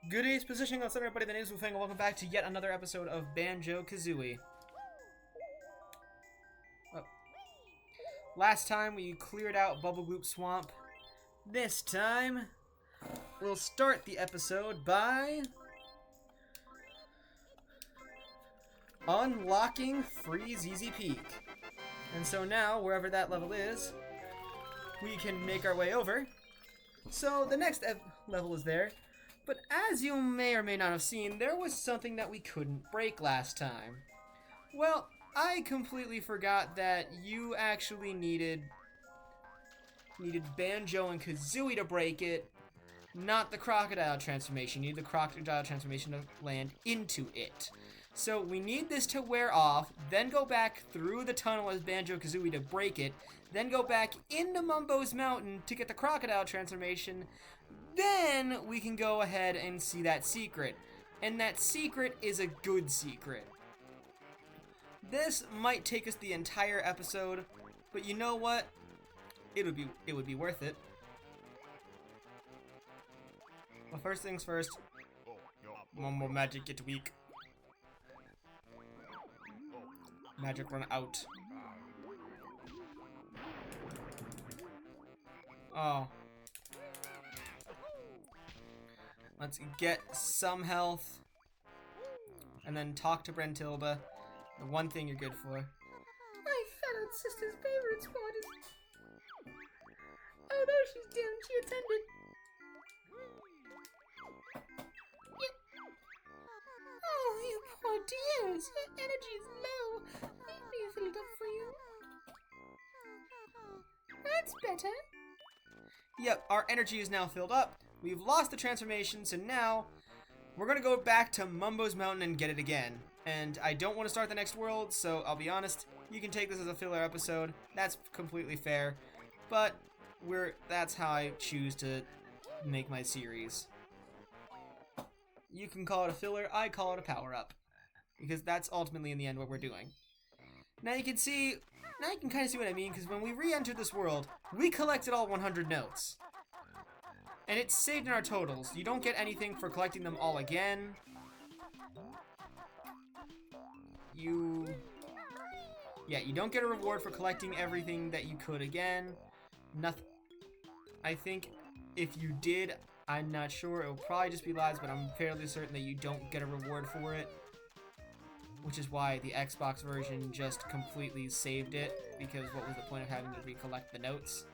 Good day's positioning on center, everybody. The name's Wu Feng, and welcome back to yet another episode of Banjo Kazooie. Oh. Last time we cleared out Bubble Gloop Swamp. This time we'll start the episode by unlocking Freeze Easy Peak. And so now, wherever that level is, we can make our way over. So the next level is there. But as you may or may not have seen, there was something that we couldn't break last time. Well, I completely forgot that you actually needed Banjo and Kazooie to break it, not the crocodile transformation. You need the crocodile transformation to land into it. So we need this to wear off, then go back through the tunnel as Banjo-Kazooie to break it, then go back into Mumbo's Mountain to get the crocodile transformation, then we can go ahead and see that secret. And that secret is a good secret. This might take us the entire episode, but you know what? It would be worth it. Well, first things first, Mumbo magic get weak. Magic run out. Oh. Let's get some health. And then talk to Brentilda. The one thing you're good for. My fellow sister's favorite spot is... Oh, there she's down. She attended. Oh, you poor dears. Your energy is low. Let me fill it up for you. That's better. Yep, our energy is now filled up. We've lost the transformation, so now we're gonna go back to Mumbo's Mountain and get it again. And I don't want to start the next world, so I'll be honest, you can take this as a filler episode. That's completely fair. But that's how I choose to make my series. You can call it a filler, I call it a power-up. Because that's ultimately in the end what we're doing. Now you can kind of see what I mean, because when we re-entered this world, we collected all 100 notes. And it's saved in our totals. You don't get anything for collecting them all again. You don't get a reward for collecting everything that you could again. Nothing. I think if you did, I'm not sure. It will probably just be lives, but I'm fairly certain that you don't get a reward for it. Which is why the Xbox version just completely saved it, because what was the point of having to recollect the notes?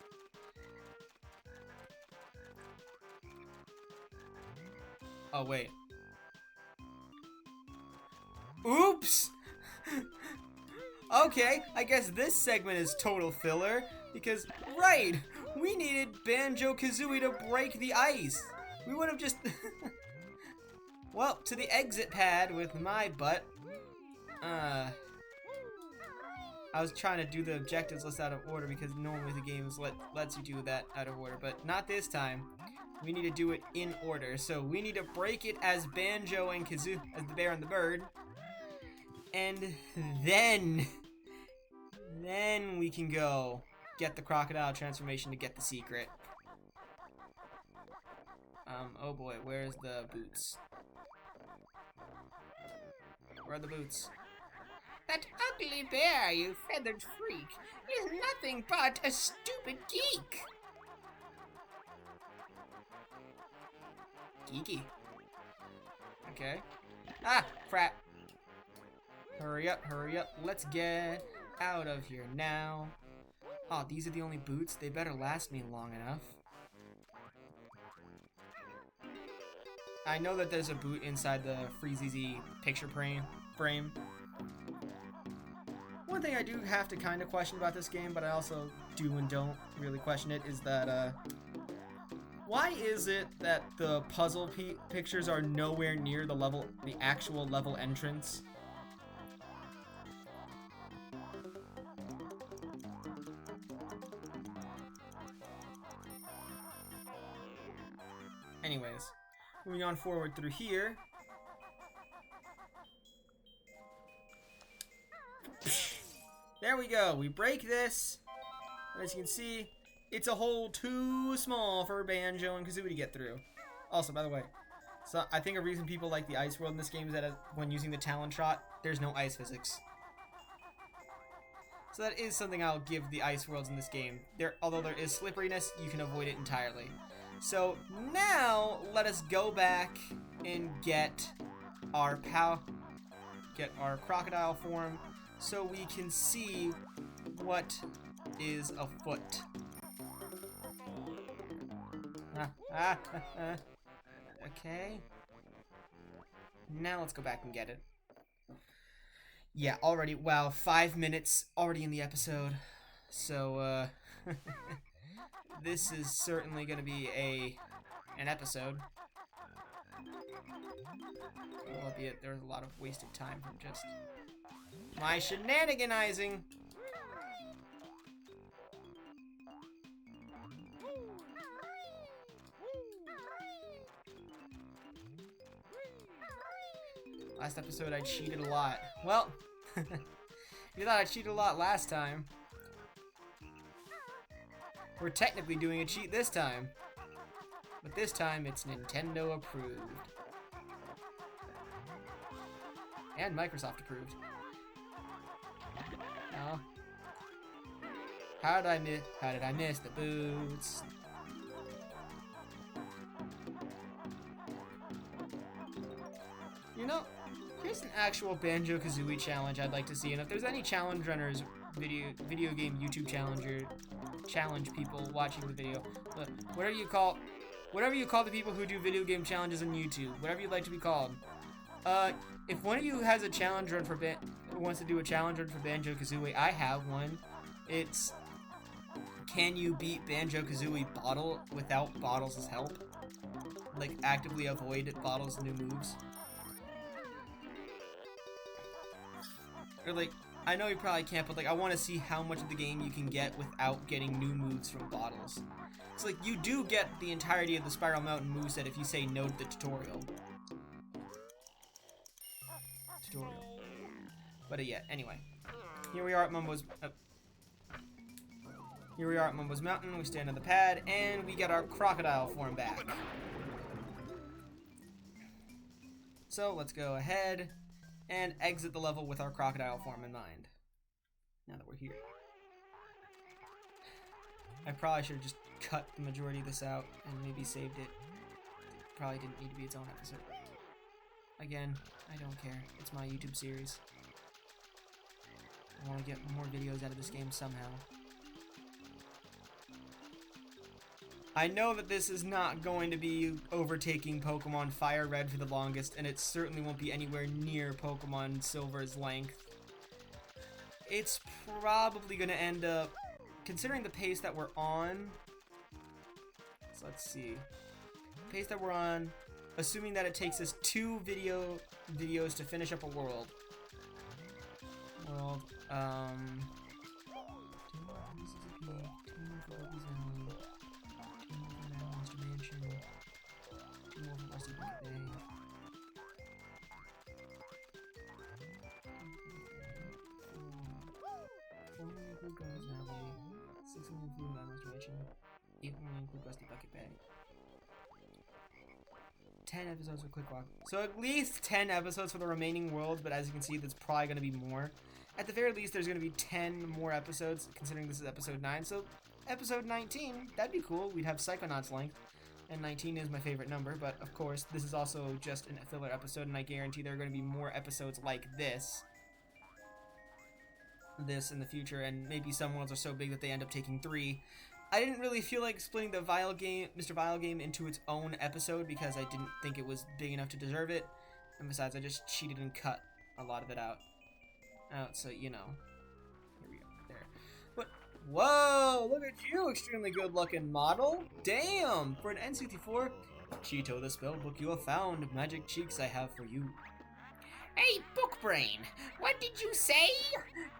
Oh, wait. Oops! Okay, I guess this segment is total filler, because, right, we needed Banjo-Kazooie to break the ice. We would have just... Well, to the exit pad with my butt. I was trying to do the objectives list out of order because normally the game lets you do that out of order, but not this time. We need to do it in order. So we need to break it as Banjo and Kazooie, as the bear and the bird. And then we can go get the crocodile transformation to get the secret. Oh boy, where's the boots? Where are the boots? That ugly bear, you feathered freak, is nothing but a stupid geek. Geeky. Okay. Ah, crap. Hurry up, hurry up. Let's get out of here now. Oh, these are the only boots? They better last me long enough. I know that there's a boot inside the Freeze Easy picture frame. One thing I do have to kind of question about this game, but I also do and don't really question it, is that, why is it that the puzzle pictures are nowhere near the actual level entrance? Anyways, moving on forward through here. There we go. We break this. As you can see, it's a hole too small for Banjo and Kazooie to get through. Also, by the way, So I think a reason people like the ice world in this game is that when using the Talon Shot, there's no ice physics. So that is something I'll give the ice worlds in this game. Although there is slipperiness, you can avoid it entirely. So now let us go back and get our crocodile form so we can see what is afoot. Okay. Now let's go back and get it. Yeah, already, wow, 5 minutes already in the episode. So, this is certainly gonna be an episode. Albeit there's a lot of wasted time from just my shenaniganizing. Last episode I cheated a lot. Well, you thought I cheated a lot last time. We're technically doing a cheat this time. But this time it's Nintendo approved. And Microsoft approved. Oh. How did I miss the boots? You know, here's an actual Banjo Kazooie challenge I'd like to see, and if there's any challenge runners, video game YouTube challenge people watching the video, whatever you call the people who do video game challenges on YouTube, whatever you'd like to be called. If one of you has a challenge run for wants to do a challenge run for Banjo Kazooie, I have one. It's can you beat Banjo Kazooie Bottle without Bottles' help? Like actively avoid Bottles' new moves. Or like, I know you probably can't, but like I want to see how much of the game you can get without getting new moves from Bottles. It's like you do get the entirety of the Spiral Mountain moveset if you say no to the tutorial. But yeah, anyway. Here we are at Mumbo's Mountain. We stand on the pad, and we get our crocodile form back. So let's go ahead and exit the level with our crocodile form in mind. Now that we're here. I probably should have just cut the majority of this out and maybe saved it. Probably didn't need to be its own episode. Again, I don't care. It's my YouTube series. I want to get more videos out of this game somehow. I know that this is not going to be overtaking Pokemon Fire Red for the longest, and it certainly won't be anywhere near Pokemon Silver's length. It's probably going to end up, considering the pace that we're on, so let's see, the pace that we're on, assuming that it takes us 2 videos to finish up a world. Bag. 10 episodes for Click Walk. So at least 10 episodes for the remaining worlds, but as you can see, there's probably going to be more. At the very least, there's going to be 10 more episodes, considering this is episode 9. So episode 19, that'd be cool. We'd have Psychonauts length, and 19 is my favorite number, but of course, this is also just a filler episode, and I guarantee there are going to be more episodes like this in the future, and maybe some worlds are so big that they end up taking 3. I didn't really feel like splitting the Mr. Vile game into its own episode because I didn't think it was big enough to deserve it. And besides, I just cheated and cut a lot of it out. So, you know. Here we go. There. But, whoa! Look at you, extremely good-looking model. Damn! For an N64, Cheeto the Spellbook you have found. Magic cheeks I have for you. Hey, Bookbrain! What did you say?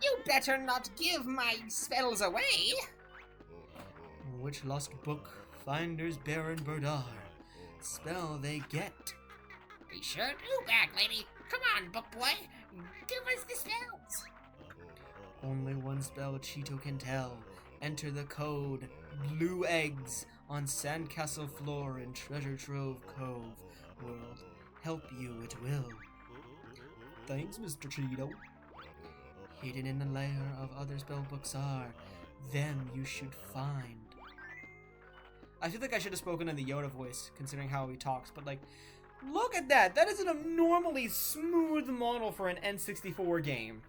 You better not give my spells away! Which lost book finders Baron Berdar spell they get? Be sure to back, lady. Come on, book boy. Give us the spells. Only one spell Cheeto can tell. Enter the code Blueeggs on Sandcastle Floor in Treasure Trove Cove World Help you it will. Thanks, Mr. Cheeto. Hidden in the lair of other spellbooks are, them you should find. I feel like I should have spoken in the Yoda voice, considering how he talks, but like, look at that! That is an abnormally smooth model for an N64 game.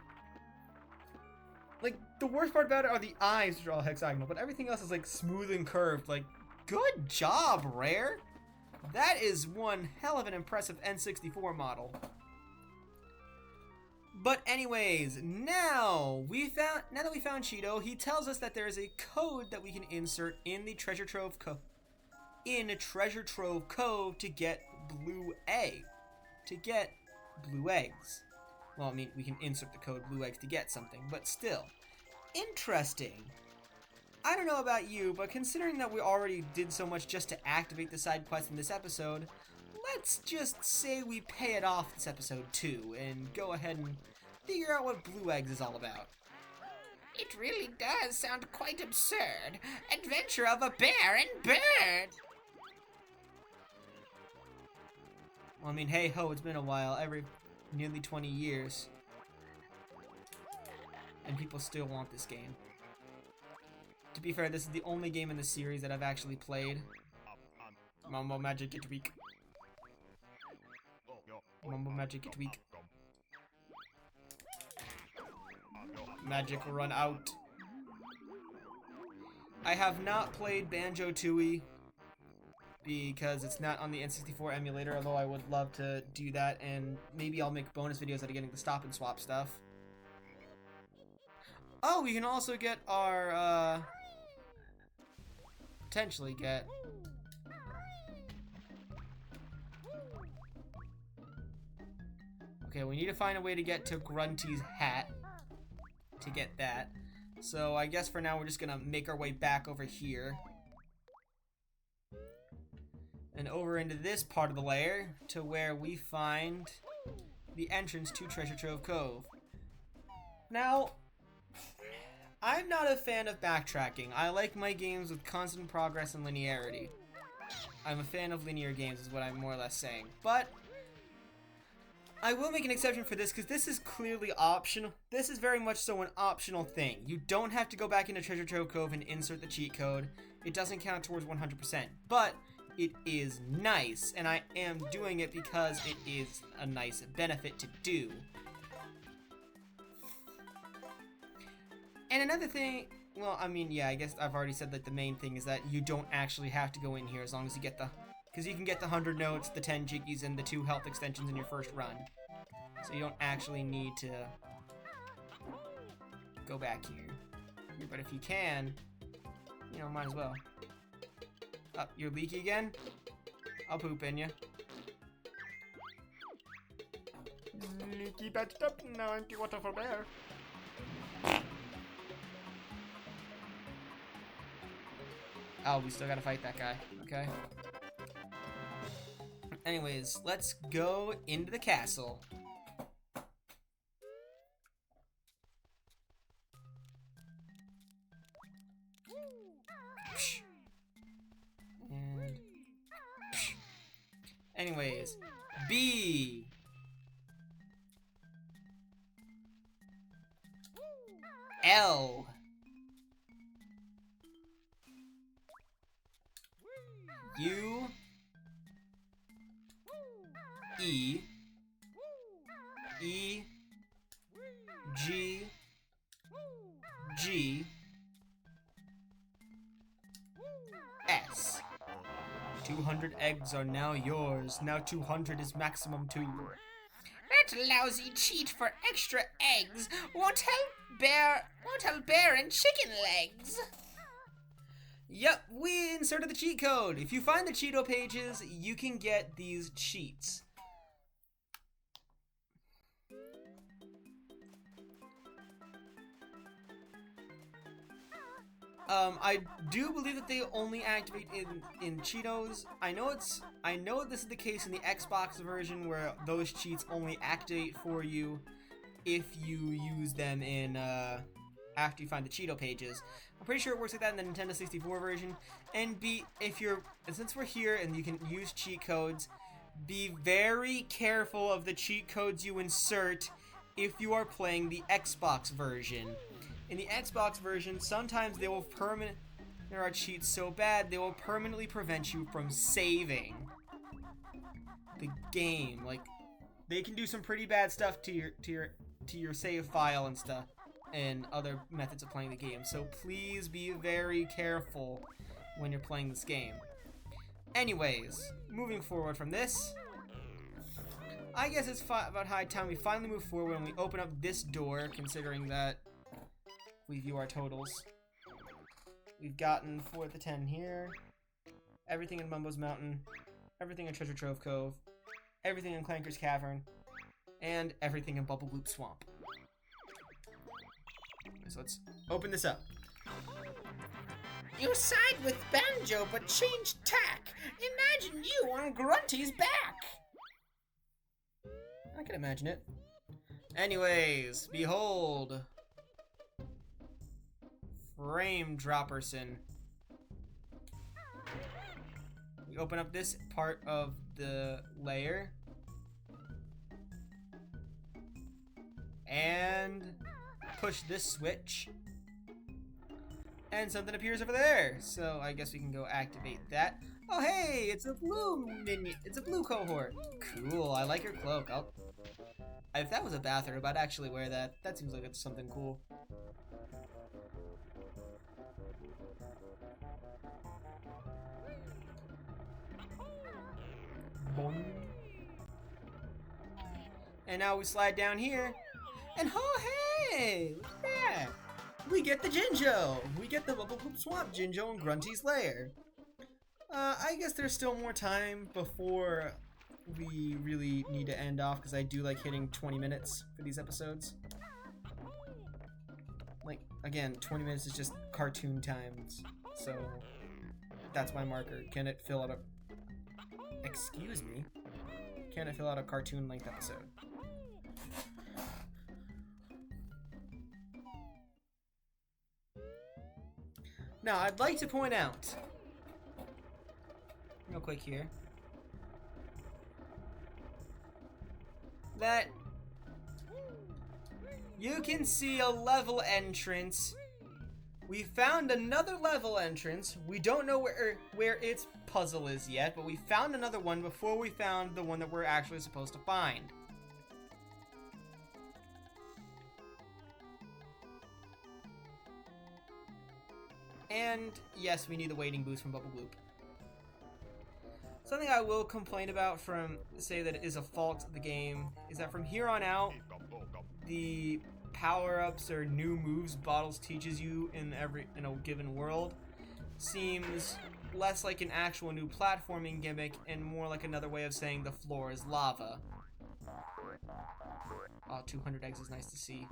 Like, the worst part about it are the eyes, which are all hexagonal, but everything else is like smooth and curved. Like, good job, Rare! That is one hell of an impressive N64 model. But anyways, now that we found Cheeto, he tells us that there is a code that we can insert in the Treasure Trove Cove to get blue eggs. Well, I mean, we can insert the code Blueeggs to get something, but still. Interesting. I don't know about you, but considering that we already did so much just to activate the side quest in this episode, let's just say we pay it off this episode too, and go ahead and figure out what Blueeggs is all about. It really does sound quite absurd. Adventure of a bear and bird! Well, I mean, hey ho, it's been a while, nearly 20 years. And people still want this game. To be fair, this is the only game in the series that I've actually played. Mambo Magic Get Weak. Mambo Magic Get Weak. Magic run out. I have not played Banjo Tooie because it's not on the N64 emulator, although I would love to do that, and maybe I'll make bonus videos out of getting the stop and swap stuff. Oh, we can also get our, potentially get... Okay, we need to find a way to get to Grunty's hat to get that. So I guess for now we're just gonna make our way back over here. And over into this part of the lair to where we find the entrance to Treasure Trove Cove. Now, I'm not a fan of backtracking. I like my games with constant progress and linearity. I'm a fan of linear games is what I'm more or less saying. But I will make an exception for this because this is clearly optional. This is very much so an optional thing. You don't have to go back into Treasure Trove Cove and insert the cheat code. It doesn't count towards 100%. But it is nice, and I am doing it because it is a nice benefit to do. And another thing, well, I mean, yeah, I guess I've already said that the main thing is that you don't actually have to go in here as long as you get the, because you can get the 100 notes, the 10 jiggies, and the 2 health extensions in your first run. So you don't actually need to go back here. But if you can, you know, might as well. You're leaky again? I'll poop in you. Leaky batched up, now empty water for bear. Oh, we still gotta fight that guy. Okay. Anyways, let's go into the castle. And anyways, B. L. U. E. E. G. G. S. 200 eggs are now yours. Now 200 is maximum too. That lousy cheat for extra eggs won't help bear and chicken legs. Yep, we inserted the cheat code. If you find the Cheeto pages, you can get these cheats. I do believe that they only activate in Cheetos. I know this is the case in the Xbox version where those cheats only activate for you if you use them in after you find the Cheeto pages. I'm pretty sure it works like that in the Nintendo 64 version. And since we're here and you can use cheat codes, Be very careful of the cheat codes you insert if you are playing the Xbox version. In the Xbox version, sometimes they will there are cheats so bad they will permanently prevent you from saving the game. Like, they can do some pretty bad stuff to your save file and stuff, and other methods of playing the game. So please be very careful when you're playing this game. Anyways, moving forward from this, I guess it's about high time we finally move forward when we open up this door, considering that we view our totals. We've gotten 4 out of 10 here, everything in Mumbo's Mountain, everything in Treasure Trove Cove, everything in Clanker's Cavern, and everything in Bubble Bloop Swamp. So let's open this up. You side with Banjo but changed tack. Imagine you on Grunty's back. I can imagine it. Anyways, behold. Frame Dropperson. We open up this part of the layer. And push this switch. And something appears over there. So I guess we can go activate that. Oh hey, it's a blue minion. It's a blue cohort. Cool, I like your cloak. If that was a bathrobe, I'd actually wear that. That seems like it's something cool. Boing. And now we slide down here. And oh hey, look at that. We get the Jinjo! We get the Bubble Poop Swamp Jinjo in Grunty's lair. I guess there's still more time before we really need to end off, because I do like hitting 20 minutes for these episodes. Like, again, 20 minutes is just cartoon times, so that's my marker. Can it fill out a... Excuse me? Can it fill out a cartoon length episode? Now, I'd like to point out, real quick here, that you can see a level entrance. We found another level entrance. We don't know where its puzzle is yet, but we found another one before we found the one that we're actually supposed to find. And yes, we need the waiting boost from Bubble Bloop. Something I will complain about say that it is a fault of the game, is that from here on out, the power-ups or new moves Bottles teaches you in a given world seems less like an actual new platforming gimmick and more like another way of saying the floor is lava. Oh, 200 eggs is nice to see.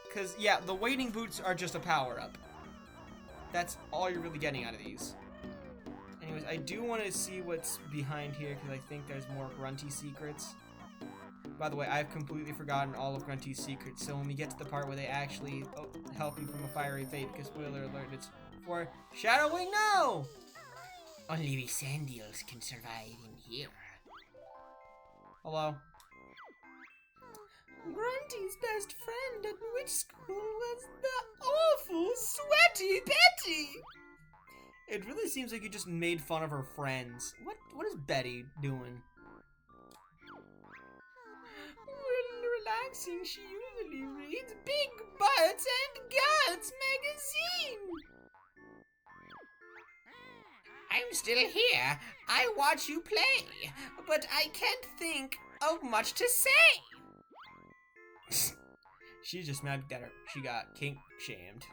Because, yeah, the waiting boots are just a power-up. That's all you're really getting out of these. Anyways, I do want to see what's behind here because I think there's more Grunty secrets. By the way, I've completely forgotten all of Grunty's secrets, so when we get to the part where they actually help you from a fiery fate, because spoiler alert, it's for shadowing now! Only we Sandials can survive in here. Hello? Grunty's best friend at which school was the awful Sweaty Betty? It really seems like you just made fun of her friends. What is Betty doing? When relaxing, she usually reads Big Butts and Guts magazine. I'm still here. I watch you play, but I can't think of much to say. She's just mad that she got kink shamed.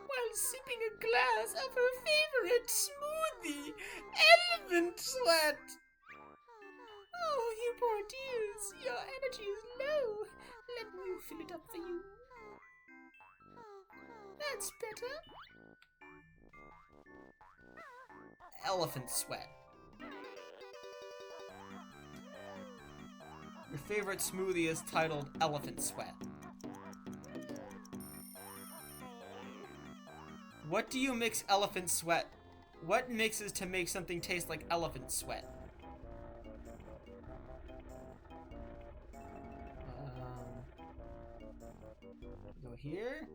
While sipping a glass of her favorite smoothie, Elephant Sweat. Oh, you poor dears, your energy is low. Let me fill it up for you. That's better. Elephant Sweat. Your favorite smoothie is titled Elephant Sweat. What do you mix elephant sweat What mixes to make something taste like elephant sweat? Go here?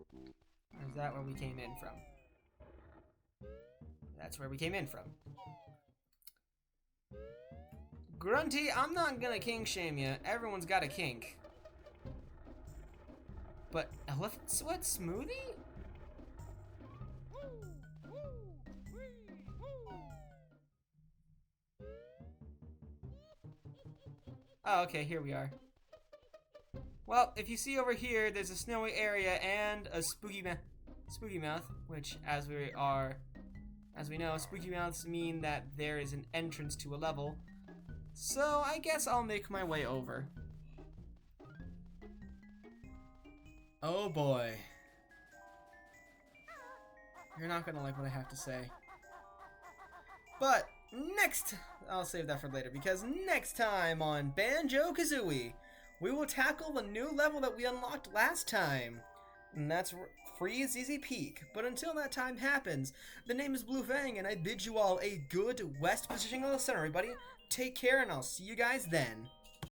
Or is that where we came in from? That's where we came in from. Grunty, I'm not gonna kink shame you. Everyone's got a kink. But elephant sweat smoothie? Oh, okay, here we are. Well, if you see over here, there's a snowy area and a spooky mouth, which, as we know, spooky mouths mean that there is an entrance to a level. So I guess I'll make my way over. Oh boy. You're not gonna like what I have to say. But next, I'll save that for later, because next time on Banjo Kazooie, we will tackle the new level that we unlocked last time. And that's Freeze Easy Peak. But until that time happens, the name is Blue Fang, and I bid you all a good West positioning of the center, everybody. Take care, and I'll see you guys then.